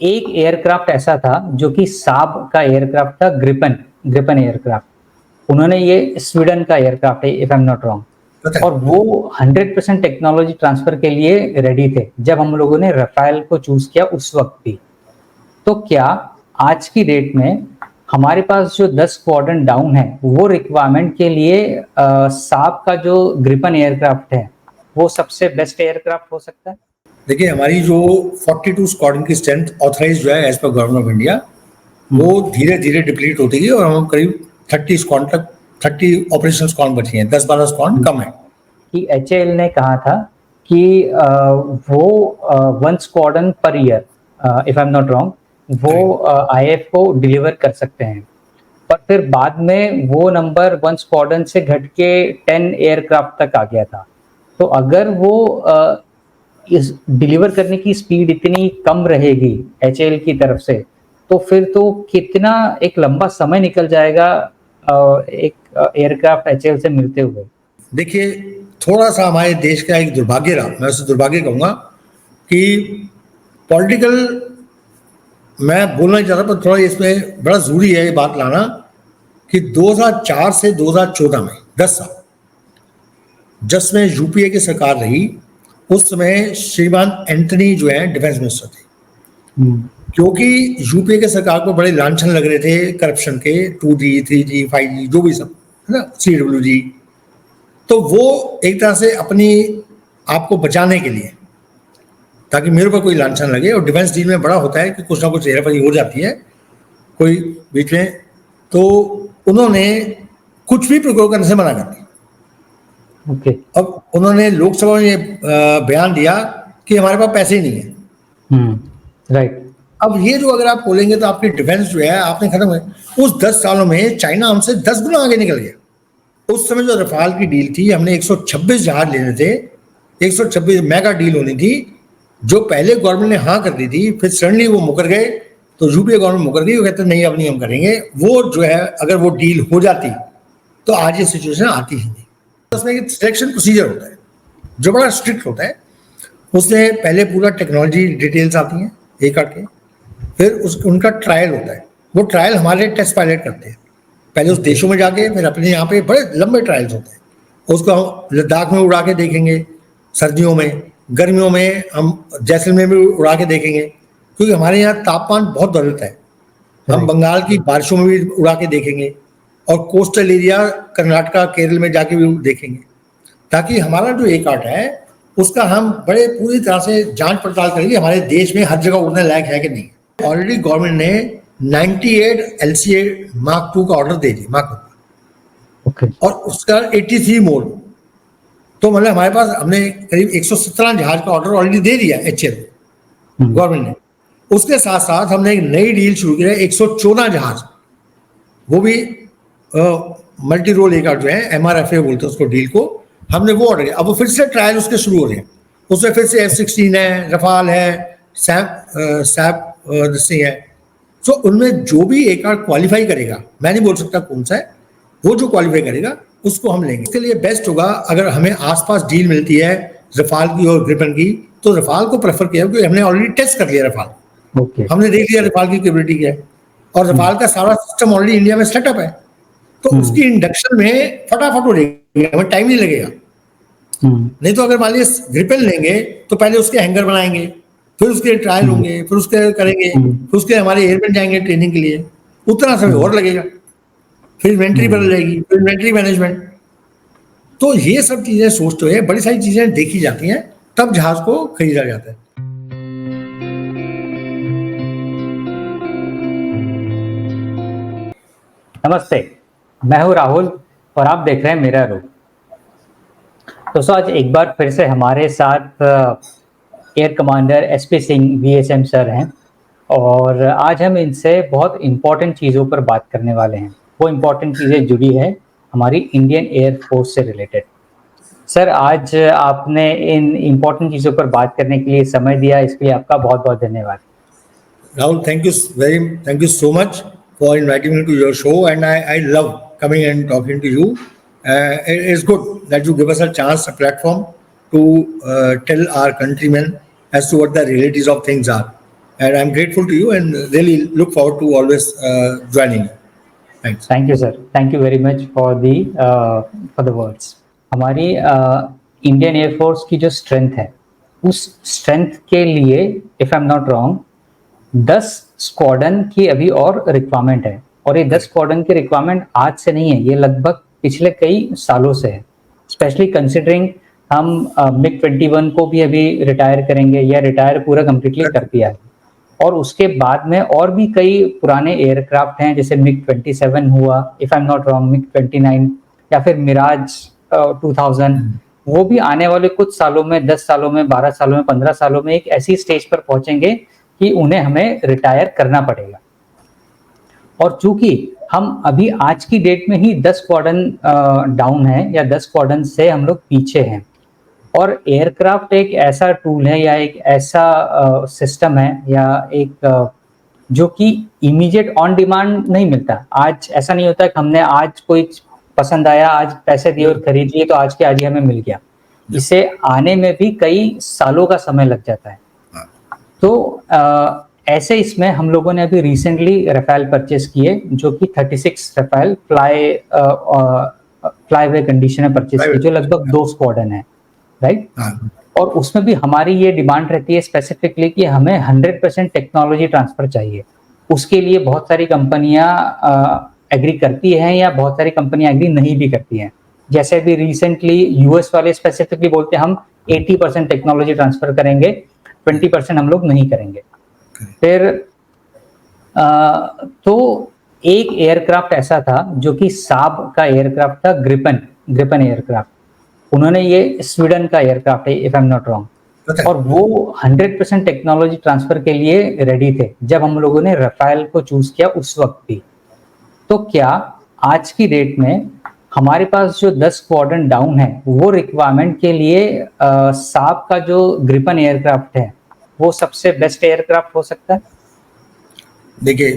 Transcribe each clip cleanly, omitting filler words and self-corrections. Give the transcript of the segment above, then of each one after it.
एक एयरक्राफ्ट ऐसा था जो कि साब का एयरक्राफ्ट था, ग्रिपन एयरक्राफ्ट। उन्होंने ये स्वीडन का एयरक्राफ्ट है if I am not wrong, और वो 100% टेक्नोलॉजी ट्रांसफर के लिए रेडी थे जब हम लोगों ने रफाल को चूज किया उस वक्त भी। तो क्या आज की डेट में हमारे पास जो 10 स्क्वाड्रन डाउन है वो रिक्वायरमेंट के लिए साब का जो ग्रिपन एयरक्राफ्ट है वो सबसे बेस्ट एयरक्राफ्ट हो सकता है? देखिए, हमारी जो 42 स्क्वाड्रन की स्ट्रेंथ ऑथराइज जो है as per government of India, वो धीरे धीरे डिप्लीट होती गई और हम करीब 30 स्क्वाड्रन तक, 30 ऑपरेशन स्क्वाड्रन बची हैं, 10-12 स्क्वाड्रन कम है। कि एचएएल ने कहा था कि वो 1 squadron per year, if I am not wrong, वो आईएफ को डिलीवर कर सकते हैं, पर फिर बाद में वो नंबर 1 स्क्वाड्रन से घट के 10 एयरक्राफ्ट तक आ गया था। तो अगर वो इस डिलीवर करने की स्पीड इतनी कम रहेगी एचएएल की तरफ से, तो फिर तो कितना एक लंबा समय निकल जाएगा एक एयरक्राफ्ट एचएएल से मिलते हुए। देखिए, थोड़ा सा हमारे देश का एक दुर्भाग्य रहा, मैं उसे दुर्भाग्य कहूँगा, कि पॉलिटिकल, मैं बोलना चाहता पर थोड़ा इसमें बड़ा जरूरी है ये बात लाना, कि 2004 से 2014 में 10 साल जिसमें यूपीए की सरकार रही, उस समय श्रीमान एंटनी जो है डिफेंस मिनिस्टर थे। क्योंकि यूपीए के सरकार को बड़े लांछन लग रहे थे करप्शन के, 2G 3G 5G जो भी सब है ना, CWG, तो वो एक तरह से अपनी आप को बचाने के लिए, ताकि मेरे पर कोई लांछन लगे, और डिफेंस डील में बड़ा होता है कि कुछ ना कुछ हेराफेरी हो जाती है कोई बीच में, तो उन्होंने कुछ भी प्रोक्योर करने से मना कर दिया। अब उन्होंने लोकसभा में ये बयान दिया कि हमारे पास पैसे ही नहीं है। राइट। अब ये जो अगर आप बोलेंगे तो आपकी डिफेंस जो है आपने खत्म है। उस 10 सालों में चाइना हमसे 10 गुना आगे निकल गया। उस समय जो रफाल की डील थी, हमने 126 जहाज लेने थे, 126 मेगा डील होनी थी, जो पहले गवर्नमेंट ने हाँ कर दी थी, फिर सडनली वो मुकर गए, तो यूपीए गवर्नमेंट मुकर गई, वो कहते नहीं अब नहीं हम करेंगे। वो जो है अगर वो डील हो जाती तो आज ये सिचुएशन आती ही नहीं। उसमें एक सिलेक्शन प्रोसीजर होता है जो बड़ा स्ट्रिक्ट होता है। उसमें पहले पूरा टेक्नोलॉजी डिटेल्स आती हैं एक आके, फिर उनका ट्रायल होता है। वो ट्रायल हमारे टेस्ट पायलट करते हैं, पहले उस देशों में जाके, फिर अपने यहाँ पे बड़े लंबे ट्रायल्स होते हैं। उसको हम लद्दाख में उड़ा के देखेंगे सर्दियों में, गर्मियों में हम जैसलमेर में उड़ा के देखेंगे, क्योंकि हमारे यहाँ तापमान बहुत बदलता है। हम बंगाल की बारिशों में भी उड़ा के देखेंगे, और कोस्टल एरिया कर्नाटका केरल में जाके भी देखेंगे, ताकि हमारा जो एक आर्ट है उसका हम बड़े पूरी तरह से जांच पड़ताल करेंगे हमारे देश में हर जगह उड़ने लायक है कि नहीं। ऑलरेडी गवर्नमेंट ने 98 LCA Mark 2 का ऑर्डर दे दिया, Mark 2, और उसका 83 मोड, तो मतलब हमारे पास हमने करीब 117 जहाज का ऑर्डर ऑलरेडी दे दिया HAL गवर्नमेंट ने। उसके साथ साथ हमने एक नई डील शुरू की है, 114 जहाज, वो भी मल्टी रोल एक जो है MRFA बोलते हैं उसको डील को, हमने वो ऑर्डर किया। अब वो फिर से ट्रायल उसके शुरू हो रहे हैं, उसमें फिर से F-16 है, रफाल है, सैप है। सो उनमें जो भी एक आर क्वालिफाई करेगा, मैं नहीं बोल सकता कौन सा है, वो जो क्वालिफाई करेगा उसको हम लेंगे। इसके लिए बेस्ट होगा अगर हमें आसपास डील मिलती है रफाल की और ग्रिपन की, तो रफाल को प्रेफर किया, क्योंकि हमने ऑलरेडी टेस्ट कर लिया रफाल। हमने देख लिया रफाल की कैपेबिलिटी क्या है, और रफाल का सारा सिस्टम ऑलरेडी इंडिया में सेटअप है, तो उसकी इंडक्शन में फटाफट हो जाएगी, हमें टाइम नहीं लगेगा। नहीं तो अगर मान लीजिए ग्रिपन लेंगे तो पहले उसके हैंगर बनाएंगे, फिर उसके ट्रायल होंगे, फिर उसके करेंगे, फिर उसके हमारे एयरमैन जाएंगे ट्रेनिंग के लिए, उतना समय और लगेगा, फिर इन्वेंट्री बदल जाएगी, फिर इन्वेंट्री मैनेजमेंट। तो ये सब चीजें सोचते हुए बड़ी सारी चीजें देखी जाती हैं, तब जहाज को खरीदा जाता है। नमस्ते, मैं हूं राहुल और आप देख रहे हैं मेरा रूप। दोस्तों, आज एक बार फिर से हमारे साथ air commander SP Singh VSM sir हैं, और आज हम इनसे बहुत इम्पोर्टेंट चीज़ों पर बात करने वाले हैं। वो इम्पोर्टेंट चीज़ें जुड़ी है हमारी इंडियन एयर फोर्स से रिलेटेड। सर, आज आपने इन इम्पोर्टेंट चीज़ों पर बात करने के लिए समय दिया, इसके लिए आपका बहुत बहुत धन्यवाद। Rahul, thank you so much for inviting me to your show, and I love coming and talking to you. It's good that you give us a chance, a platform to tell our countrymen as to what the realities of things are. and I'm grateful to you and really look forward to always joining you. Thanks. Thank you sir, thank you very much for the words. हमारी Indian air force की जो strength है, उस strength के लिए if I am not wrong 10 squadron की अभी और रिक्वायरमेंट है, और ये 10 स्क्वाड्रन की रिक्वायरमेंट आज से नहीं है, ये लगभग पिछले कई सालों से है। स्पेशली कंसिडरिंग हम MiG-21 को भी अभी रिटायर करेंगे या रिटायर पूरा कंप्लीटली कर दिया है, और उसके बाद में और भी कई पुराने एयरक्राफ्ट हैं, जैसे MiG-27 हुआ, if I am not wrong MiG-29 या फिर मिराज 2000, वो भी आने वाले कुछ सालों में, 10 सालों में, 12 सालों में, 15 सालों में एक ऐसी स्टेज पर पहुंचेंगे कि उन्हें हमें रिटायर करना पड़ेगा। और चूंकि हम अभी आज की डेट में ही 10 स्क्वाड्रन डाउन है या 10 स्क्वाड्रन से हम लोग पीछे हैं, और एयरक्राफ्ट एक ऐसा टूल है या एक ऐसा सिस्टम है या एक जो कि इमीडिएट ऑन डिमांड नहीं मिलता। आज ऐसा नहीं होता कि हमने आज कोई पसंद आया, आज पैसे दिए और खरीद लिए तो आज के आज ही हमें मिल गया। इसे आने में भी कई सालों का समय लग जाता है। तो ऐसे इसमें हम लोगों ने अभी रिसेंटली रफेल परचेस किए, जो कि 36 रफेल फ्लाई वे कंडीशन में परचेस किए, जो लगभग 2 स्क्वाड्रन है, राइट। और उसमें भी हमारी ये डिमांड रहती है स्पेसिफिकली कि हमें 100% टेक्नोलॉजी ट्रांसफर चाहिए। उसके लिए बहुत सारी कंपनियां एग्री करती हैं या बहुत सारी कंपनियां एग्री नहीं भी करती हैं। जैसे अभी रिसेंटली यूएस वाले स्पेसिफिकली बोलते हैं हम 80% टेक्नोलॉजी ट्रांसफर करेंगे, 20% हम लोग नहीं करेंगे। फिर तो एक एयरक्राफ्ट ऐसा था जो कि साब का एयरक्राफ्ट था, ग्रिपन एयरक्राफ्ट। उन्होंने, ये स्वीडन का एयरक्राफ्ट है if I am not wrong, और वो 100% टेक्नोलॉजी ट्रांसफर के लिए रेडी थे जब हम लोगों ने रफेल को चूज किया उस वक्त भी। तो क्या आज की डेट में हमारे पास जो 10 स्क्वाड्रन डाउन है, वो रिक्वायरमेंट के लिए साब का जो ग्रिपन एयरक्राफ्ट है वो सबसे बेस्ट एयरक्राफ्ट हो सकता है? देखिए,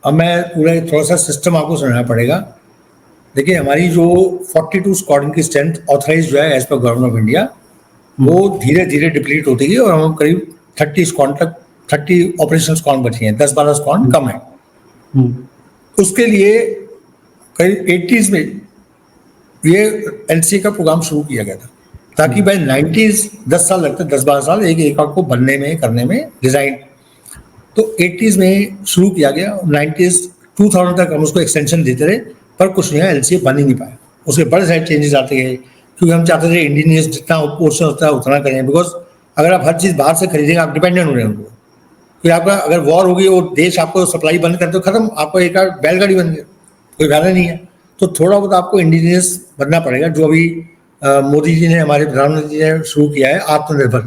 अब मैं पूरा थोड़ा सा सिस्टम आपको समझना पड़ेगा। देखिए, हमारी जो 42 स्क्वाड्रन की स्ट्रेंथ ऑथराइज जो है as per government of India, वो धीरे धीरे डिप्लीट होती गई और हम करीब 30 स्क्वाड्रन तक, 30 ऑपरेशन स्क्वाड्रन बची हैं, 10-12 स्क्वाड्रन कम है। उसके लिए करीब 80s में ये एलसीए का प्रोग्राम शुरू किया गया था, ताकि भाई 90s 10 साल लगते, 10-12 साल एक एयरक्राफ्ट को बनने में, करने में, डिजाइन। तो 80s में शुरू किया गया, 90s 2000 तक हम उसको एक्सटेंशन देते रहे, पर कुछ नहीं, एलसीए बन ही नहीं पाया। उसके बड़े सारे चेंजेस आते गए, क्योंकि हम चाहते थे इंडियन जितना पोर्शन होता है उतना करें, बिकॉज अगर आप हर चीज़ बाहर से खरीदेंगे आप डिपेंडेंट हो रहे हैं उनको। फिर आपका अगर वॉर होगी, वो देश आपको सप्लाई बंद कर दो, खत्म, आपको एक बैलगाड़ी बन गया, कोई फायदा नहीं है। तो थोड़ा बहुत आपको इंडिजिनियस बनना पड़ेगा, जो अभी मोदी जी ने, हमारे प्रधानमंत्री जी ने शुरू किया है आत्मनिर्भर।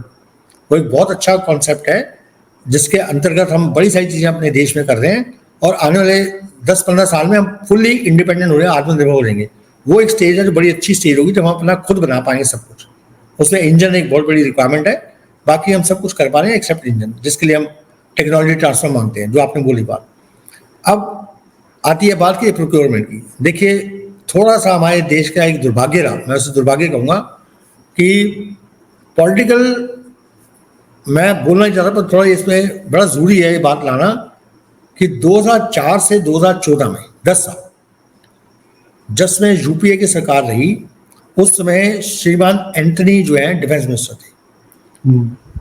वो एक बहुत अच्छा कॉन्सेप्ट है, जिसके अंतर्गत हम बड़ी सारी चीज़ें अपने देश में कर रहे हैं, और आने वाले 10-15 साल में हम फुल्ली इंडिपेंडेंट हो रहे हैं, आत्मनिर्भर हो जाएंगे। वो एक स्टेज है जो बड़ी अच्छी स्टेज होगी, जब हम अपना खुद बना पाएंगे सब कुछ। उसमें इंजन एक बहुत बड़ी रिक्वायरमेंट है, बाकी हम सब कुछ कर पा रहे हैं एक्सेप्ट इंजन, जिसके लिए हम टेक्नोलॉजी ट्रांसफर मांगते हैं, जो आपने बोली बात। अब आती है बात की प्रोक्योरमेंट की। देखिए, थोड़ा सा हमारे देश का एक दुर्भाग्य रहा, मैं उसे दुर्भाग्य कहूँगा, कि पॉलिटिकल, मैं बोलना नहीं चाहता पर थोड़ा इसमें बड़ा जरूरी है ये बात लाना, कि 2004 से 2014 में 10 साल जिसमें यूपीए की सरकार रही, उस समय श्रीमान एंटनी जो है डिफेंस मिनिस्टर थे।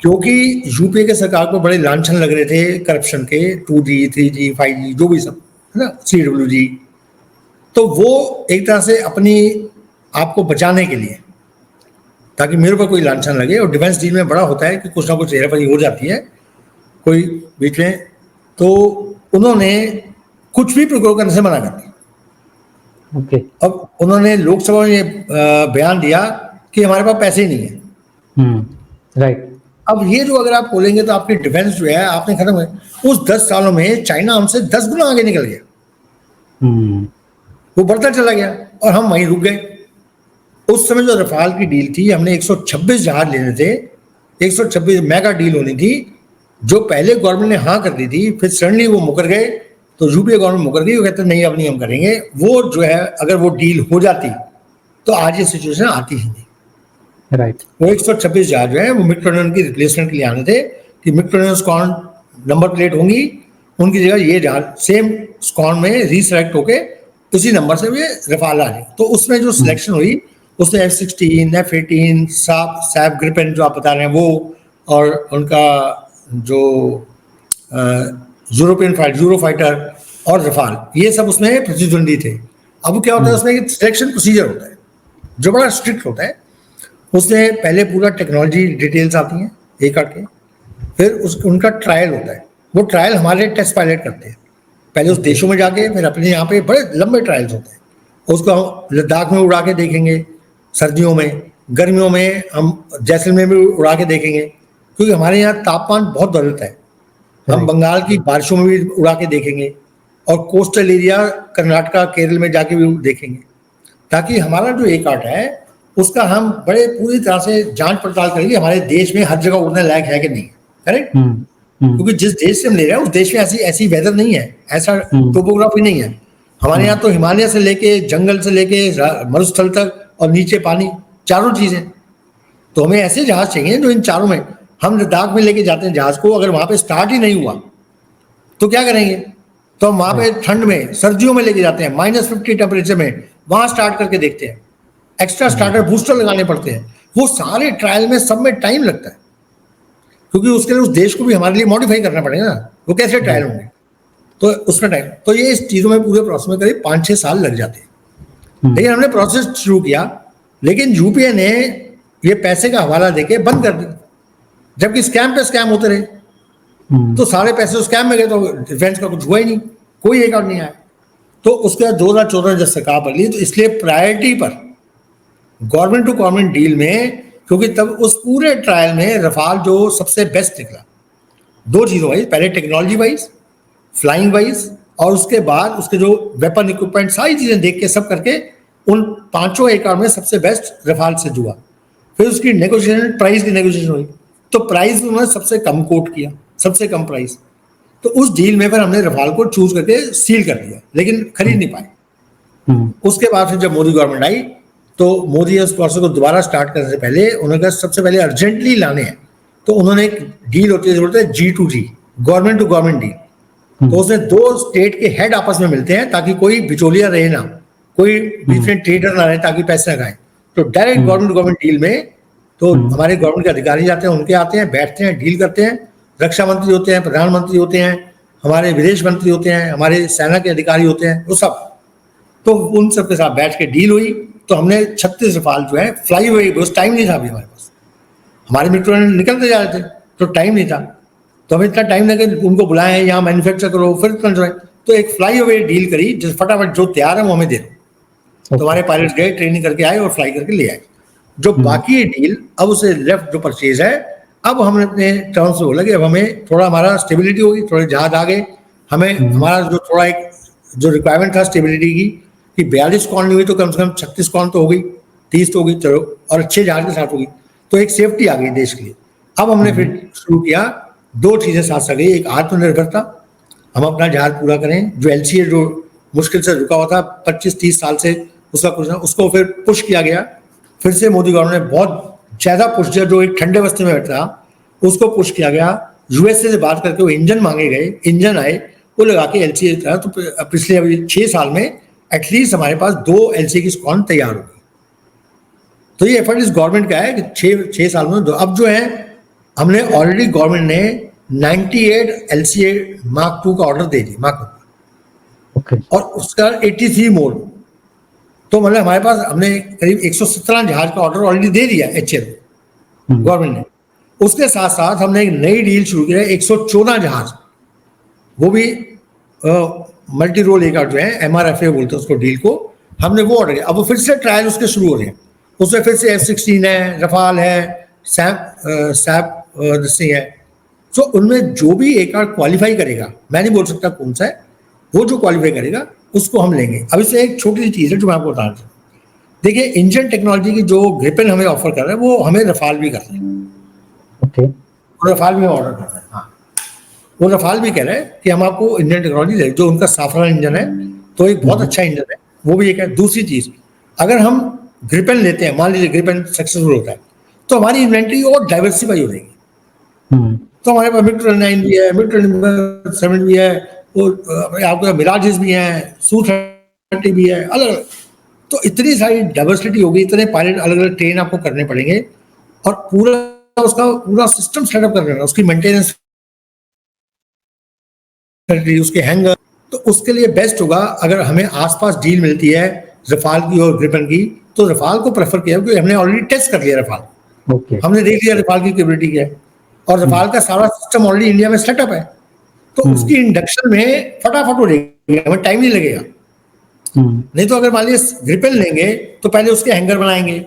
क्योंकि यूपीए के सरकार को बड़े लांछन लग रहे थे करप्शन के, 2G 3G 5G जो भी सब है ना, CWG। तो वो एक तरह से अपनी आपको बचाने के लिए, ताकि मेरे पर कोई लांछन लगे, और डिफेंस डील में बड़ा होता है कि कुछ ना कुछ हेराफेरी हो जाती है कोई बीच में, तो उन्होंने कुछ भी प्रोक्योर करने से मना कर दिया। अब उन्होंने लोकसभा में ये बयान दिया कि हमारे पास पैसे ही नहीं है। राइट। अब ये जो अगर आप बोलेंगे तो आपकी डिफेंस जो है आपने खत्म है। उस 10 सालों में चाइना हमसे 10 गुना आगे निकल गया। वो बढ़ता चला गया और हम वहीं रुक गए। उस समय जो रफाल की डील थी, हमने 126 जहाज लेने थे, 126 मेगा डील होनी थी, जो पहले गवर्नमेंट ने हाँ कर दी थी, फिर सडनली वो मुकर गए, तो यूपीए गवर्नमेंट मुकर गई, वो कहते नहीं अब नहीं हम करेंगे। वो जो है अगर वो डील हो जाती तो आज ये सिचुएशन आती ही नहीं। राइट। वो 126 जहाज जो है वो MiG-21 की रिप्लेसमेंट के लिए आने थे, कि मिक्रोनियन स्क्वाड्रन नंबर प्लेट होंगी, उनकी जगह ये जहाज सेम स्क्वाड्रन में रीसेलेक्ट होके उसी नंबर से ये रफाल आ रहे। तो उसमें जो सिलेक्शन हुई उसमें F-16, F-18, सैप ग्रिपेन जो आप बता रहे हैं वो, और उनका जो यूरोपियन यूरो फाइटर और रफाल, ये सब उसमें प्रतिद्वंदी थे। अब क्या होता है उसमें एक सिलेक्शन प्रोसीजर होता है जो बड़ा स्ट्रिक्ट होता है। उसमें पहले पूरा टेक्नोलॉजी डिटेल्स आती हैं एक आठ के, फिर उनका ट्रायल होता है। वो ट्रायल हमारे टेस्ट पायलट करते हैं पहले उस देशों में जाके, फिर अपने यहाँ पे बड़े लंबे ट्रायल्स होते हैं। उसको हम लद्दाख में उड़ा के देखेंगे सर्दियों में, गर्मियों में हम जैसलमेर में उड़ा के देखेंगे, क्योंकि हमारे यहाँ तापमान बहुत बदलता है। हम बंगाल की बारिशों में भी उड़ा के देखेंगे और कोस्टल एरिया कर्नाटका केरल में जाके भी देखेंगे, ताकि हमारा जो एक आर्ट है उसका हम बड़े पूरी तरह से जांच पड़ताल करेंगे हमारे देश में हर जगह उड़ने लायक है कि नहीं, करेक्ट। क्योंकि जिस देश से हम ले रहे हैं उस देश में ऐसी वेदर नहीं है, ऐसा टोपोग्राफी नहीं है। हमारे यहाँ तो हिमालय से लेके जंगल से लेके मरुस्थल तक और नीचे पानी, चारों चीजें। तो हमें ऐसे जहाज चाहिए जो इन चारों में, हम लद्दाख में लेके जाते हैं जहाज को, अगर वहां पे स्टार्ट ही नहीं हुआ तो क्या करेंगे? तो हम वहां पे ठंड में सर्दियों में लेके जाते हैं, -50 टेम्परेचर में, वहां स्टार्ट करके देखते हैं। एक्स्ट्रा स्टार्टर बूस्टर लगाने पड़ते हैं। वो सारे ट्रायल में सब में टाइम लगता है, क्योंकि उसके लिए उस देश को भी हमारे लिए मॉडिफाई करना पड़ेगा ना, वो कैसे ट्रायल होंगे, तो उसमें टाइम। तो ये इस चीजों में पूरे प्रोसेस में करीब 5-6 साल लग जाते हैं। लेकिन हमने प्रोसेस शुरू किया, लेकिन यूपीए ने ये पैसे का हवाला देके बंद कर दिया, जबकि स्कैम पे स्कैम होते रहे। तो सारे पैसे स्कैम में गए, तो डिफेंस का कुछ हुआ ही नहीं, कोई एक और नहीं आया। तो उसके बाद 2014 जब सरकार बदली, तो इसलिए प्रायोरिटी पर गवर्नमेंट टू गवर्नमेंट डील में, क्योंकि तब उस पूरे ट्रायल में रफाल जो सबसे बेस्ट निकला, दो चीजों वाइज, पहले टेक्नोलॉजी वाइज, फ्लाइंग वाइज, और उसके बाद उसके जो वेपन इक्विपमेंट सारी चीजें देख के सब करके उन 5 एकड़ में सबसे बेस्ट रफाल से जुआ। फिर उसकी नेगोशिएशन, प्राइस की नेगोशिएशन हुई, तो प्राइस उन्होंने सबसे कम कोट किया, सबसे कम प्राइस। तो उस डील में फिर हमने रफाल को चूज करके सील कर दिया, लेकिन खरीद नहीं पाए। उसके बाद फिर जब मोदी गवर्नमेंट आई, तो मोदी उस प्रोसेस को दोबारा स्टार्ट करने से पहले उन्होंने कहा सबसे पहले अर्जेंटली लाने हैं। तो उन्होंने एक डील होती है, जरूरत है G2G, government to government deal. तो उसमें 2 स्टेट के हेड आपस में मिलते हैं, ताकि कोई बिचौलिया रहे ना, कोई बीच में ट्रेडर ना रहे, ताकि पैसे ना खाएं। तो direct government to government deal में तो हमारे गवर्नमेंट के अधिकारी जाते हैं, उनके आते हैं, बैठते हैं, डील करते हैं। रक्षा मंत्री होते हैं, प्रधानमंत्री होते हैं, हमारे विदेश मंत्री होते हैं, हमारे सेना के अधिकारी होते हैं, वो सब। तो उन सब के साथ बैठ के डील हुई। तो हमने 36 रफाल जो है फ्लाई हुए, बस टाइम नहीं था अभी हमारे पास, हमारे मित्रों ने निकलते जा रहे थे, तो टाइम नहीं था। तो हमें इतना टाइम लगे, उनको बुलाए, यहाँ मैन्युफैक्चर करो, फिर तो एक फ्लाई अवे डील करी, जिस फटाफट जो तैयार है वो हमें दे दो। तो हमारे पायलट गए, ट्रेनिंग करके आए और फ्लाई करके ले आए। जो बाकी है डील, अब उसे लेफ्ट जो परचेज है, अब हमने अपने टर्म्स से बोला कि अब हमें थोड़ा हमारा स्टेबिलिटी होगी, थोड़े जहाज आ गए, हमें हमारा जो थोड़ा एक जो रिक्वायरमेंट था स्टेबिलिटी की, कि 42 कौन नहीं हुई तो कम से कम 36 कौन तो हो गई, 30 तो हो गई, चलो, और अच्छे जहाज के साथ होगी, तो एक सेफ्टी आ गई देश के लिए। अब हमने फिर शुरू किया, 2 चीजें साथ आ गई, एक आत्मनिर्भरता, हम अपना जहाज पूरा करें, जो LCA जो मुश्किल से रुका हुआ था 25-30 साल से, उसका कुछ ना, उसको फिर पुश किया गया। फिर से मोदी गवर्नमेंट ने बहुत ज्यादा पुश किया, जो एक ठंडे बस्ती में बैठा उसको पुश किया गया। USA से बात करके वो इंजन मांगे गए, इंजन आए, वो लगा के LCA था। तो पिछले अभी 6 साल में एटलीस्ट हमारे पास 2 LCA की स्क्वाड्रन तैयार हो गई। तो ये एफर्ट इस गवर्नमेंट का है कि 6 साल में 2। अब जो है हमने ऑलरेडी गवर्नमेंट ने 98 LCA Mark 2 का ऑर्डर दे दी, Mark 2 और उसका 83 मोर। तो मतलब हमारे पास हमने करीब 117 जहाज का ऑर्डर ऑलरेडी दे दिया HAL गवर्नमेंट ने। उसके साथ साथ हमने एक नई डील शुरू की है, 114 जहाज, वो भी मल्टी रोल एक जो है MRFA बोलते हैं उसको, डील को हमने वो ऑर्डर किया। अब वो फिर से ट्रायल उसके शुरू हो रहे हैं, उसमें फिर से F-16 है, रफाल है, सैप है। तो उनमें जो भी एक आर क्वालिफाई करेगा, मैं नहीं बोल सकता कौन सा है, वो जो क्वालिफाई करेगा उसको हम लेंगे। अब इससे एक छोटी सी चीज़ है जो मैं आपको बता रहा हूँ। देखिए, इंजन टेक्नोलॉजी की जो ग्रिपेन हमें ऑफर कर रहा है, वो हमें रफाल भी कर रहे हैं। रफाल भी ऑर्डर कर रहे हैं। हाँ, वो रफाल भी कह रहे हैं कि हम आपको इंजन टेक्नोलॉजी दे, जो उनका साफरान इंजन है, तो एक बहुत अच्छा इंजन है, वो भी एक है। दूसरी चीज, अगर हम ग्रिपेन लेते हैं, मान लीजिए ग्रिपेन सक्सेसफुल होता है, तो हमारी इन्वेंट्री और डाइवर्सिफाई हो जाएगी। तो हमारे पास मिग 29 भी है, मिग 27 भी है, वो आपको मिराजेस भी हैं, Su-30 भी है, अलग अलग। तो इतनी सारी डाइवर्सिटी होगी, इतने पायलट अलग अलग ट्रेन आपको करने पड़ेंगे और पूरा उसका पूरा सिस्टम सेटअप करना है, उसकी मेंटेनेंस, उसके हैंगर। तो उसके लिए बेस्ट होगा अगर हमें आसपास डील मिलती है रफाल की और ग्रिपन की, तो रफाल को प्रेफर किया क्योंकि हमने ऑलरेडी टेस्ट कर लिया रफाल। ओके। हमने देख लिया रफाल की कैपेबिलिटी क्या है और रफाल का सारा सिस्टम ऑलरेडी इंडिया में सेटअप है, तो उसकी इंडक्शन में फटाफट हो जाएगी, हमें टाइम नहीं लगेगा। नहीं तो अगर मान लीजिए ग्रिपन लेंगे तो पहले उसके हैंगर बनाएंगे,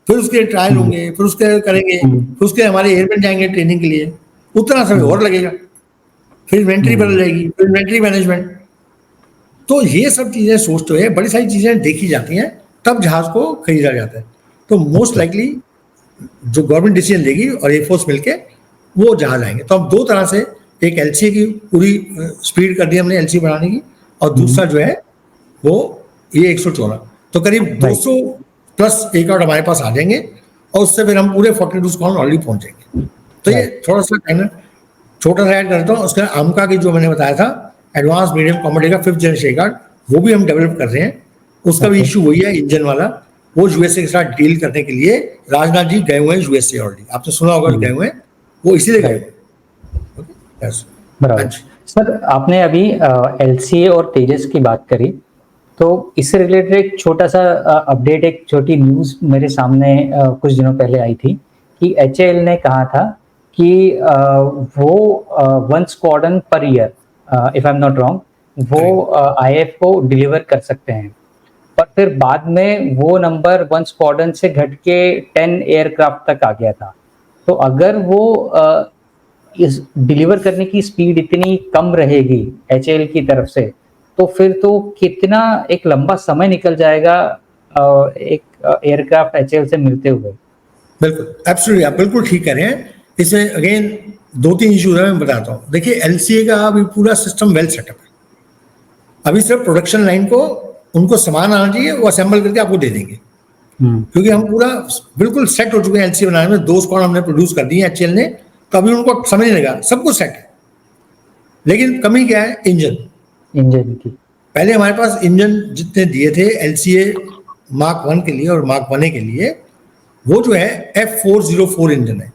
फिर उसके ट्रायल होंगे, फिर उसके करेंगे, फिर उसके हमारे एयरमैन जाएंगे ट्रेनिंग के लिए, उतना समय और लगेगा, फिर इन्वेंट्री बदल जाएगी, फिर इन्वेंट्री मैनेजमेंट। तो ये सब चीजें सोचते हुए बड़ी सारी चीजें देखी जाती हैं, तब जहाज को खरीदा जाता है। तो मोस्ट लाइकली जो गवर्नमेंट डिसीजन लेगी और एयरफोर्स मिलके वो जहाज आएंगे। तो अब दो तरह से, एक एलसी की पूरी स्पीड कर दी हमने एलसी बनाने की, और दूसरा जो है वो ये 114, तो करीब 200 प्लस एक आउट हमारे पास आ जाएंगे और उससे फिर हम पूरे 42 स्क्वाड्रन ऑलरेडी पहुंच जाएंगे। तो ये थोड़ा सा टाइम छोटा सा ऐड करता हूँ। उसके आमका की जो मैंने बताया था एडवांस मीडियम कॉम्बैट का 5th जनरेशन कार्ड, वो भी हम डेवलप कर रहे हैं। उसका भी इशू वही है, इंजन वाला, वो यूएसए के साथ डील करने के लिए राजनाथ जी गए हुए हैं यूएसए ऑलरेडी, आपने सुना होगा गए हुए हैं, वो इसीलिए गए हुए। बराबर। सर आपने अभी एलसीए और तेजस की बात करी, तो इससे रिलेटेड एक छोटा सा अपडेट, एक छोटी न्यूज़ मेरे सामने कुछ दिनों पहले आई थी कि एचएएल ने कहा था कि वो 1 squadron per year, if I am not wrong, वो आईएफ को डिलीवर कर सकते हैं, पर फिर बाद में वो नंबर 1 स्क्वाड्रन से घट के 10 एयरक्राफ्ट तक आ गया था। तो अगर वो इस डिलीवर करने की स्पीड इतनी कम रहेगी एचएएल की तरफ से, तो फिर तो कितना एक लंबा समय निकल जाएगा एक एयरक्राफ्ट एचएएल से मिलते हुए। बिल्कुल, एब्सोल्युटली, आप बिल्कुल ठीक कह रहे हैं। इसमें अगेन 2-3 इश्यूज है, मैं बताता हूँ। देखिए एलसीए का अभी पूरा सिस्टम वेल सेटअप है, अभी सिर्फ प्रोडक्शन लाइन को उनको सामान आना चाहिए, वो असेंबल करके आपको दे देंगे, क्योंकि हम पूरा बिल्कुल सेट हो चुके हैं एलसीए बनाने में। 2 स्क्वाड हमने प्रोड्यूस कर दी है एचएएल ने, तो अभी उनको समझ नहीं लगा, सब कुछ सेट है। लेकिन कमी क्या है? इंजन की। पहले हमारे पास इंजन जितने दिए थे एलसीए मार्क 1 के लिए और मार्क 1A के लिए, वो जो है F404 इंजन है।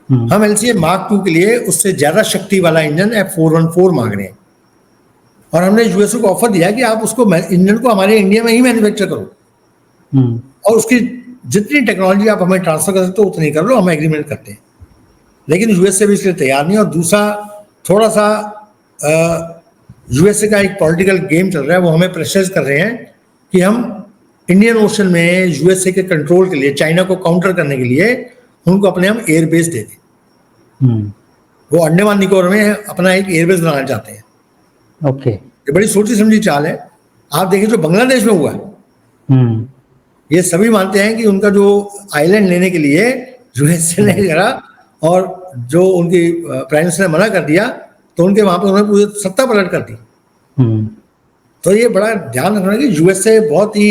हम एलसीए मार्क 2 के लिए उससे ज्यादा शक्ति वाला इंजन F414 मांग रहे हैं, और हमने यूएसए को ऑफर दिया कि आप उसको इंजन को हमारे इंडिया में ही मैन्युफैक्चर करो और उसकी जितनी टेक्नोलॉजी आप हमें ट्रांसफर कर सकते हो उतनी कर लो, हम एग्रीमेंट करते हैं। लेकिन यूएसए भी इसलिए तैयार नहीं। और दूसरा थोड़ा सा यूएसए का एक पॉलिटिकल गेम चल रहा है, वो हमें प्रेशराइज कर रहे हैं कि हम इंडियन ओशन में यूएसए के कंट्रोल के लिए, चाइना को काउंटर करने के लिए उनको अपने हम एयरबेस दे दें। वो अंडमान निकोबार में अपना एक एयरबेस बनाना चाहते हैं। ओके, ये बड़ी सोची समझी चाल है। आप देखिए जो बांग्लादेश में हुआ है, ये सभी मानते हैं कि उनका जो आइलैंड लेने के लिए यूएसए ने करा और जो उनकी प्राइम मिनिस्टर ने मना कर दिया, तो उनके वहां पर उन्होंने पूरी सत्ता पलट कर दी। तो ये बड़ा ध्यान रखना कि यूएसए बहुत ही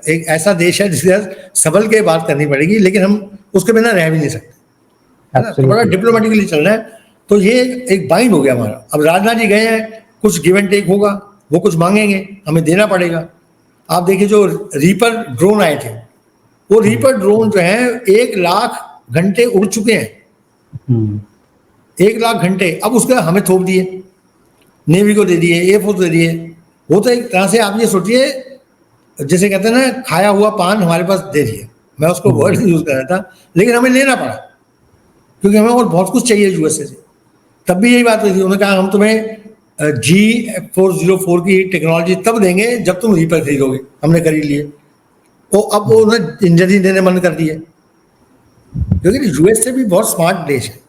एक ऐसा देश है जिसके साथ संभल के बात करनी पड़ेगी, लेकिन हम उसके बिना रह भी नहीं सकते, है ना? तो बड़ा डिप्लोमेटिकली चल रहा है। तो ये एक बाइंड हो गया हमारा। अब राजनाथ जी गए हैं, कुछ गिव एंड टेक होगा, वो कुछ मांगेंगे, हमें देना पड़ेगा। आप देखिए जो रीपर ड्रोन आए थे, वो रीपर ड्रोन जो है 1 लाख घंटे उड़ चुके हैं, 1 लाख घंटे। अब उसका हमें थोप दिए, नेवी को दे दिए, एयरफोर्स दे दिए। वो तो एक तरह से आप ये सोचिए, जैसे कहते हैं ना, खाया हुआ पान हमारे पास दे दिए। मैं उसको वर्ड यूज कर रहा था, लेकिन हमें लेना पड़ा क्योंकि हमें और बहुत कुछ चाहिए यूएसए से। तब भी यही बात हुई थी, उन्होंने कहा हम तुम्हें G404 की टेक्नोलॉजी तब देंगे जब तुम रीपर खरीदोगे। हमने खरीद लिए, तो अब वो उन्होंने इंजन ही देने बंद कर दिए, क्योंकि यूएसए भी बहुत स्मार्ट देश है।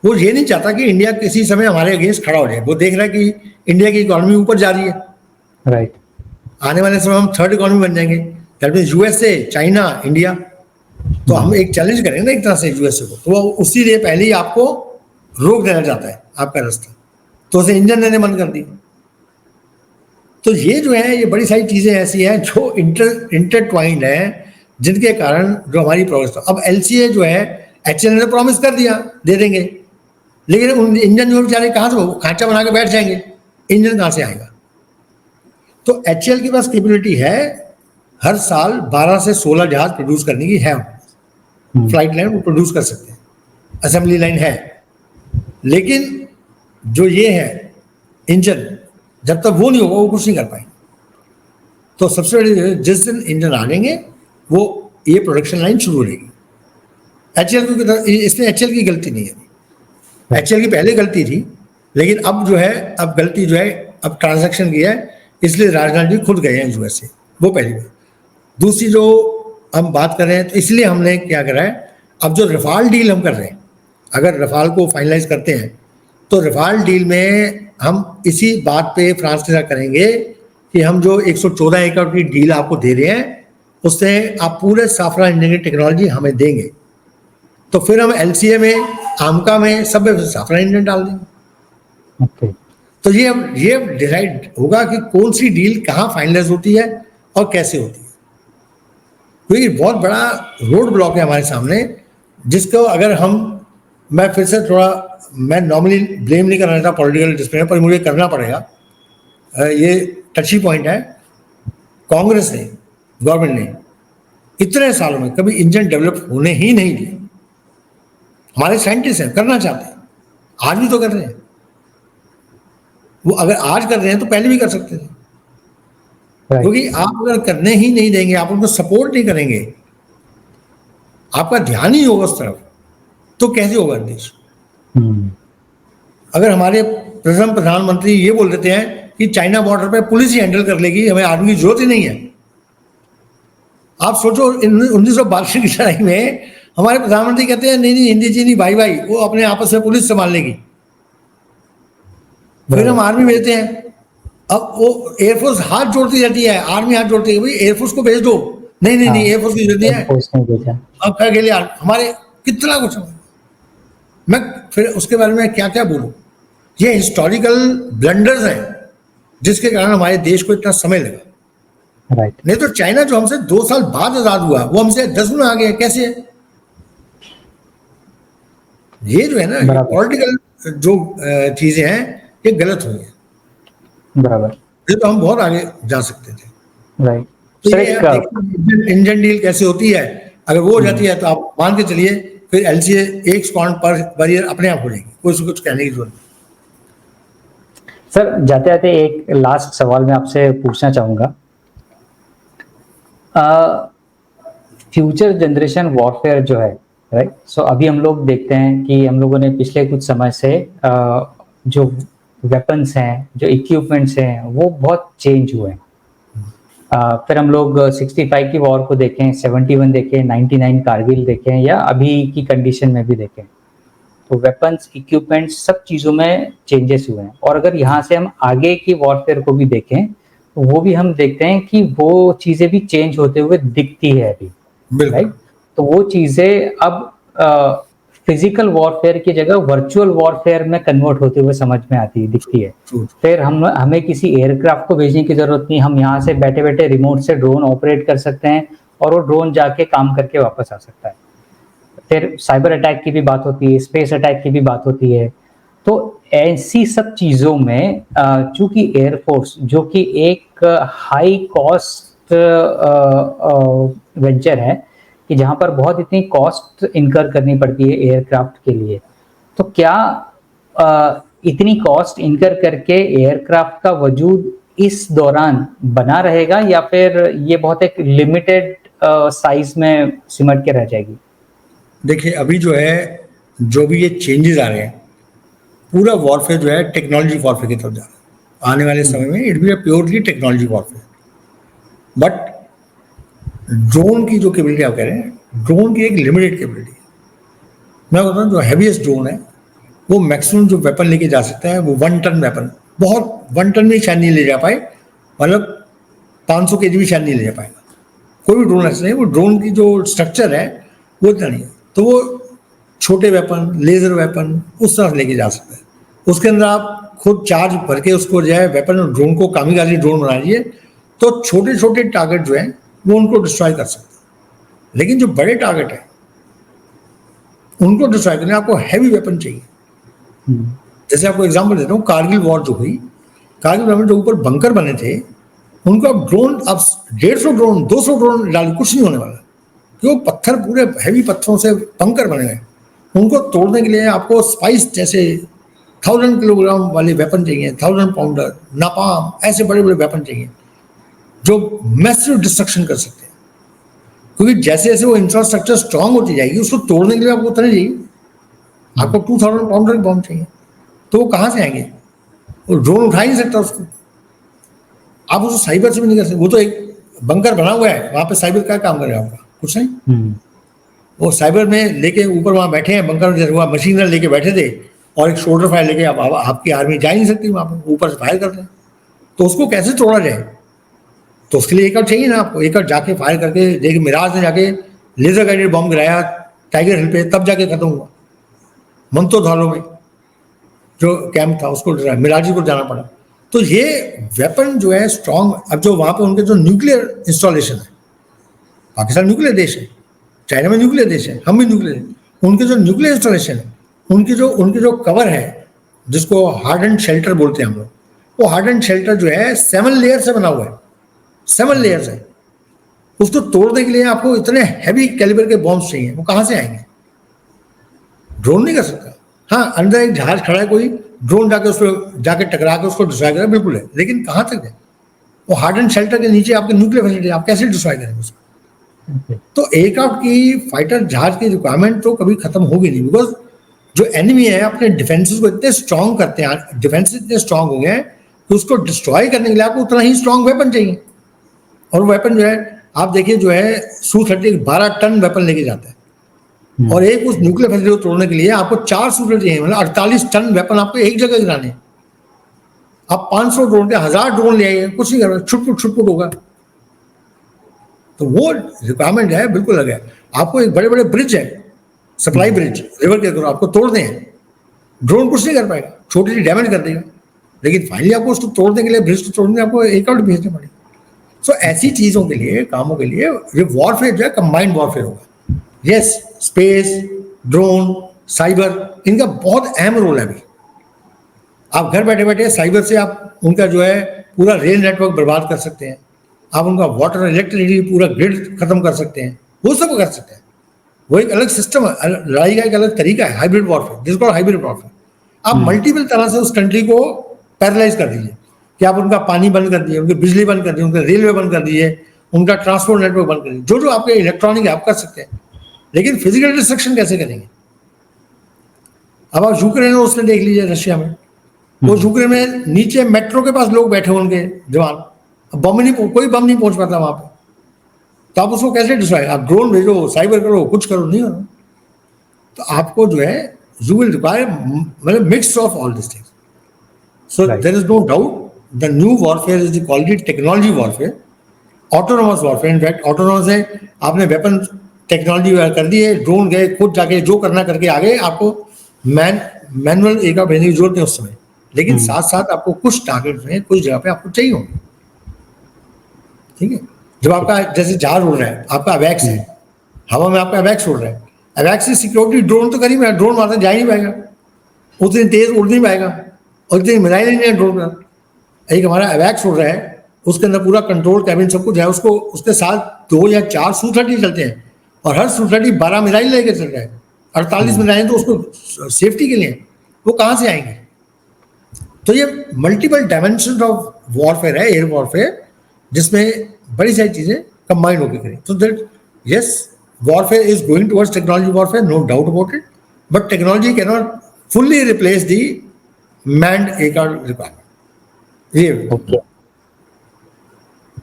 वो ये नहीं चाहता कि इंडिया किसी समय हमारे अगेंस्ट खड़ा हो जाए। वो देख रहा है कि इंडिया की इकोनॉमी ऊपर जा रही है, राइट। आने वाले समय हम 3rd इकोनॉमी बन जाएंगे, that means USA, China, India. तो हम एक चैलेंज करेंगे ना एक तरह से यूएसए को, तो वो उसी लिए पहले ही आपको रोक देना चाहता है आपका रास्ता, तो उसे इंजन देने बंद कर दी। तो ये जो है, ये बड़ी सारी चीजें ऐसी हैं जो इंटरट्वाइंड है, जिनके कारण जो हमारी प्रोग्रेस। अब एलसीए जो है एचएएल ने प्रॉमिस कर दिया दे देंगे, लेकिन उन इंजन जो बेचारे कहाँ से, वो खांचा बना के बैठ जाएंगे, इंजन कहाँ से आएगा? तो एचएएल के पास कैपेबिलिटी है हर साल 12 से 16 जहाज प्रोड्यूस करने की है, फ्लाइट लाइन वो प्रोड्यूस कर सकते हैं, असेंबली लाइन है। लेकिन जो ये है इंजन, जब तक वो नहीं होगा वो कुछ नहीं कर पाएंगे। तो सबसे बड़ी, जिस दिन इंजन आ जाएंगे वो ये प्रोडक्शन लाइन शुरू हो जाएगी। एचएएल की, इसमें एचएएल की गलती नहीं है, एचएएल की पहले गलती थी, लेकिन अब जो है, अब गलती जो है, अब ट्रांजैक्शन की है, इसलिए राजनाथ जी खुद गए हैं यूएस से, वो पहली बात। दूसरी जो हम बात कर रहे हैं, तो इसलिए हमने क्या करा है, अब जो रफाल डील हम कर रहे हैं, अगर रफाल को फाइनलाइज करते हैं तो रफाल डील में हम इसी बात पे फ्रांस के साथ करेंगे कि हम जो 114 एकड़ की डील आपको दे रहे हैं, उससे आप पूरे साफरा इंजन की टेक्नोलॉजी हमें देंगे, तो फिर हम एलसीए में, आमका में, सब में साफरा इंजन डाल देंगे। ओके। तो ये डिसाइड होगा कि कौन सी डील कहाँ फाइनलाइज होती है और कैसे होती है। क्योंकि बहुत बड़ा रोड ब्लॉक है हमारे सामने, जिसको अगर हम, मैं फिर से थोड़ा, मैं नॉर्मली ब्लेम नहीं करना चाहता पॉलिटिकल डिस्प्ले पर, मुझे करना पड़ेगा, ये टची पॉइंट है। कांग्रेस ने, गवर्नमेंट ने इतने सालों में कभी इंजन डेवलप होने ही नहीं दिए। हमारे साइंटिस्ट हैं, करना चाहते हैं, आज भी तो कर रहे हैं। वो अगर आज कर रहे हैं तो पहले भी कर सकते थे, क्योंकि आप अगर करने ही नहीं देंगे, आप उनको सपोर्ट नहीं करेंगे, आपका ध्यान ही होगा उस तरफ, तो कैसे होगा देश? अगर हमारे प्रधानमंत्री ये बोल देते हैं कि चाइना बॉर्डर पे पुलिस ही हैंडल कर लेगी, हमें आर्मी की जरूरत ही नहीं है। आप सोचो 1982 की लड़ाई में हमारे प्रधानमंत्री कहते हैं नहीं नहीं हिंदी चीनी भाई भाई, वो अपने आपस में पुलिस संभाल लेगी। फिर हम आर्मी भेजते हैं, अब वो एयरफोर्स हाथ जोड़ती रहती है, आर्मी हाथ जोड़ती है, भाई एयरफोर्स को भेज दो, नहीं नहीं नहीं एयरफोर्स की जरूरत नहीं है, अब क्या के लिए हमारे कितना कुछ। मैं फिर उसके बारे में क्या क्या बोलूं, ये हिस्टोरिकल ब्लंडर्स हैं जिसके कारण हमारे देश को इतना समय लगा। राइट। नहीं तो चाइना जो हमसे 2 साल बाद आजाद हुआ, वो हमसे 10 गुना आगे है। कैसे है? ये जो है ना पॉलिटिकल जो चीजें हैं, ये गलत हुई है। बराबर। ये तो हम बहुत आगे जा सकते थे। राइट। तो इंजन डील कैसे होती है, अगर वो हो जाती है तो आप मान के चलिए फिर एलसीए एक स्क्वाड्रन पर ईयर अपने आप हो जाएगी, कोई कुछ कहने की जरूरत नहीं। सर जाते जाते एक लास्ट सवाल मैं आपसे पूछना चाहूंगा, फ्यूचर जनरेशन वॉरफेयर जो है, राइट, सो अभी हम लोग देखते हैं कि हम लोगों ने पिछले कुछ समय से जो वेपन्स हैं, जो इक्विपमेंट्स हैं, वो बहुत चेंज हुए हैं। फिर हम लोग 65 की वॉर को देखें, 71 देखें, 99 कारगिल देखें, या अभी की कंडीशन में भी देखें, तो वेपन्स, इक्विपमेंट्स, सब चीज़ों में चेंजेस हुए हैं। और अगर यहाँ से हम आगे की वॉरफेयर को भी देखें, तो वो भी हम देखते हैं कि वो चीज़ें भी चेंज होते हुए दिखती है अभी, राइट। तो वो चीज़ें अब फिजिकल वॉरफेयर की जगह वर्चुअल वॉरफेयर में कन्वर्ट होते हुए समझ में आती है, दिखती है। फिर हमें किसी एयरक्राफ्ट को भेजने की जरूरत नहीं, हम यहाँ से बैठे बैठे रिमोट से ड्रोन ऑपरेट कर सकते हैं और वो ड्रोन जाके काम करके वापस आ सकता है। फिर साइबर अटैक की भी बात होती है, स्पेस अटैक की भी बात होती है। तो ऐसी सब चीज़ों में चूंकि एयरफोर्स, जो कि एक हाई कॉस्ट वेंचर है, कि जहाँ पर बहुत इतनी कॉस्ट इनकर करनी पड़ती है एयरक्राफ्ट के लिए, तो क्या इतनी कॉस्ट इनकर करके एयरक्राफ्ट का वजूद इस दौरान बना रहेगा, या फिर ये बहुत एक लिमिटेड साइज में सिमट के रह जाएगी? देखिए अभी जो है, जो भी ये चेंजेस आ रहे हैं, पूरा वॉरफेयर जो है टेक्नोलॉजी वॉरफेयर की तरफ जा रहा है। आने वाले समय में it be purely technology warfare. But drone की जो कैपेबिलिटी आप कह रहे हैं, ड्रोन की एक लिमिटेड कैपेबिलिटी है। मैं बता रहा, जो हैवीएस्ट ड्रोन है वो मैक्सिमम जो वेपन लेके जा सकता है वो 1 टन वेपन, बहुत 1 टन भी शायद नहीं ले जा पाए, मतलब 500 kg भी शायद नहीं ले जा पाएगा कोई भी ड्रोन। ऐसा नहीं, वो ड्रोन की जो स्ट्रक्चर है वो इतना नहीं है, तो वो छोटे वेपन, लेजर वेपन उस तरह लेके जा सकता है। उसके अंदर आप खुद चार्ज भर के उसको जो है वेपन और ड्रोन को कामिगाजी ड्रोन बना लीजिए, तो छोटे छोटे टारगेट जो है वो उनको डिस्ट्रॉय कर सकते हैं। लेकिन जो बड़े टारगेट है उनको डिस्ट्रॉय करने आपको हैवी वेपन चाहिए। जैसे आपको एग्जांपल देता हूँ, कारगिल वॉर जो हुई, कारगिल वॉर में जो ऊपर बंकर बने थे, उनको अब ड्रोन, अब 150 ड्रोन 200 ड्रोन डाल कुछ नहीं होने वाला, क्यों? पत्थर, पूरे हैवी पत्थरों से बंकर बने हैं। उनको तोड़ने के लिए आपको स्पाइस जैसे 1000 किलोग्राम वाले वेपन चाहिए, 1000 पाउंडर, नापाम, ऐसे बड़े बड़े वेपन चाहिए जो मैसिव डिस्ट्रक्शन कर सकते हैं। क्योंकि जैसे जैसे वो इंफ्रास्ट्रक्चर स्ट्रांग होती जाएगी, उसको तोड़ने के लिए आपको उतने चाहिए, आपको 2000 पाउंडर के बॉम्ब चाहिए, तो वो कहाँ से आएंगे? वो ड्रोन उठा ही नहीं सकता उसको, आप उसको साइबर से भी नहीं कर सकते। वो तो एक बंकर बना हुआ है, वहां पे साइबर क्या काम करेगा आपका? कुछ नहीं। वो साइबर में लेके ऊपर वहां बैठे हैं, बंकर में हुआ मशीन गन लेके बैठे थे, और एक शोल्डर फायर लेके आपकी आर्मी जा ही नहीं सकती वहां पर, ऊपर से फायर करते हैं, तो उसको कैसे तोड़ा जाए? तो उसके लिए एक चाहिए ना आपको, एक जाके फायर करके देखिए, मिराज ने जाके लेजर गाइडेड बॉम्ब गिराया टाइगर हिल पे, तब जाके खत्म हुआ। मंतो धालो में जो कैंप था उसको मिराजी को जाना पड़ा। तो ये वेपन जो है स्ट्रांग, अब जो वहां पे उनके जो न्यूक्लियर इंस्टॉलेशन है, पाकिस्तान न्यूक्लियर देश है, चाइना में न्यूक्लियर देश है, हम भी न्यूक्लियर, उनके जो न्यूक्लियर इंस्टॉलेशन है, उनके जो कवर है, जिसको हार्ड एंड शेल्टर बोलते हैं हम लोग, वो हार्ड एंड शेल्टर जो है 7 लेयर से बना हुआ है, 7 लेयर्स है। उसको तोड़ने के लिए आपको इतने हैवी कैलिबर के बॉम्ब्स चाहिए, वो कहां से आएंगे? ड्रोन नहीं कर सकता। हाँ, अंदर एक जहाज खड़ा है, कोई ड्रोन जाके उसको जाके टकरा के उसको डिस्ट्रॉय करेगा, बिल्कुल है, लेकिन कहां तक है? वो हार्ड एंड शेल्टर के नीचे आपके न्यूक्लियर फैसिलिटी, आप कैसे डिस्ट्रॉय करेंगे उसको? तो एयरक्राफ्ट की, फाइटर जहाज की रिक्वायरमेंट तो कभी खत्म होगी नहीं, बिकॉज जो एनिमी है अपने डिफेंसेस को इतने स्ट्रांग करते हैं, डिफेंसेस इतने स्ट्रांग हो गए हैं कि उसको डिस्ट्रॉय करने के लिए आपको उतना ही स्ट्रांग वेपन चाहिए। और वेपन जो है, आप देखिए, जो है Su-30 12 टन वेपन लेके जाता है, और एक उस न्यूक्लियर फैसिलिटी को तोड़ने के लिए आपको 4 Su-30 चाहिए, मतलब 48 टन वेपन आपको एक जगह गिराने। आप 500 ड्रोन के 1000 ड्रोन ले आइए, कुछ नहीं कर, छुटपुट होगा। तो वो रिक्वायरमेंट है, बिल्कुल अलग है। आपको एक बड़े बड़े ब्रिज है, सप्लाई ब्रिज रिवर के, आपको तोड़ने हैं, ड्रोन कुछ नहीं कर पाएगा, छोटी सी डैमेज कर देगा, लेकिन फाइनली आपको उसको तोड़ने के लिए, ब्रिज को तोड़ने आपको एयरक्राफ्ट भेजने पड़ेगा। सो ऐसी चीजों के लिए, कामों के लिए ये वॉरफेयर जो है कंबाइंड वॉरफेयर होगा। यस, स्पेस, ड्रोन, साइबर, इनका बहुत अहम रोल है। अभी आप घर बैठे बैठे साइबर से आप उनका जो है पूरा रेल नेटवर्क बर्बाद कर सकते हैं, आप उनका वाटर, इलेक्ट्रिसिटी, पूरा ग्रिड खत्म कर सकते हैं, वो सब कर सकते हैं। वो एक अलग सिस्टम है, लड़ाई का एक अलग तरीका है, हाइब्रिड वॉरफेयर, जिसको हाइब्रिड वॉरफेयर। आप मल्टीपल तरह से उस कंट्री को पैरालाइज कर दीजिए, कि आप उनका पानी बंद कर दिए, उनकी बिजली बंद कर दी, उनका रेलवे बंद कर दिए, उनका ट्रांसपोर्ट नेटवर्क बंद कर दिए, जो जो आपके इलेक्ट्रॉनिक है आप कर सकते हैं, लेकिन फिजिकल डिस्ट्रक्शन कैसे करेंगे? अब आप यूक्रेन में उसने देख लीजिए, रशिया में, वो यूक्रेन में नीचे मेट्रो के पास लोग बैठे, उनके जवान, बम नहीं, कोई बम नहीं पहुंच पाता वहां पर, तो आप उसको कैसे डिस्ट्रॉय? आप ड्रोन भेजो, साइबर करो, कुछ करो, नहीं हो रहा। तो आपको जो है, यू विल रिक्वायर मतलब mix of all this things. So there is no doubt, the new warfare is called it technology warfare, autonomous warfare. In fact autonomous है, आपने वेपन टेक्नोलॉजी कर दी है, ड्रोन गए, खुद जाके जो करना करके आ गए, आपको मैनुअल एयरक्राफ्ट भेजने की जरूरत नहीं उस समय, लेकिन साथ साथ आपको कुछ टारगेट में, कुछ जगह पे आपको चाहिए होंगे। ठीक है, जब आपका जैसे जहाज उड़ रहा है, आपका अवैक्स है, हवा में आपका अवैक्स उड़ रहा है, अवैक्स से सिक्योरिटी ड्रोन तो कर ही, ड्रोन वहां तक जा ही नहीं पाएगा, उतनी तेज उड़ नहीं पाएगा, और इतनी मिसाइल नहीं है ड्रोन का। एक हमारा अवैक्स उड़ रहा है, उसके अंदर पूरा कंट्रोल कैबिन सब कुछ है, उसको उसके साथ 2 या 4 Su-30 चलते हैं, और हर Su-30 12 मिसाइल लेके चल रहा है, 48 मिसाइल तो उसको सेफ्टी के लिए, वो कहाँ से आएंगे? तो ये मल्टीपल डायमेंशन ऑफ वॉरफेयर है, एयर वॉरफेयर, जिसमें बड़ी सारी चीजें कंबाइंड होकर करें। तो that yes, warfare is going towards technology warfare, no doubt about it, but technology can not fully replace the manned aircraft requirement. ये ओके,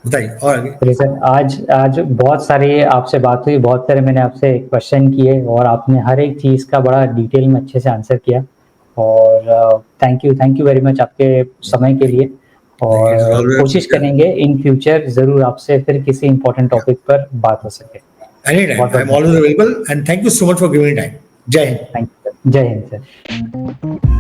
बताइए और आगे। सर आज बहुत सारी आपसे बात हुई, बहुत सारे मैंने आपसे क्वेश्चन किए, और आपने हर एक चीज़ का बड़ा डिटेल में अच्छे से आंसर किया, और थैंक यू वेरी मच आपके समय के लिए, और कोशिश करेंगे इन फ्यूचर ज़रूर आपसे फिर किसी इंपॉर्टेंट टॉपिक पर बात हो सके। Anytime, I'm always available, and thank you so much for giving me time. Jai Hind. Thank you, जय हिंद सर।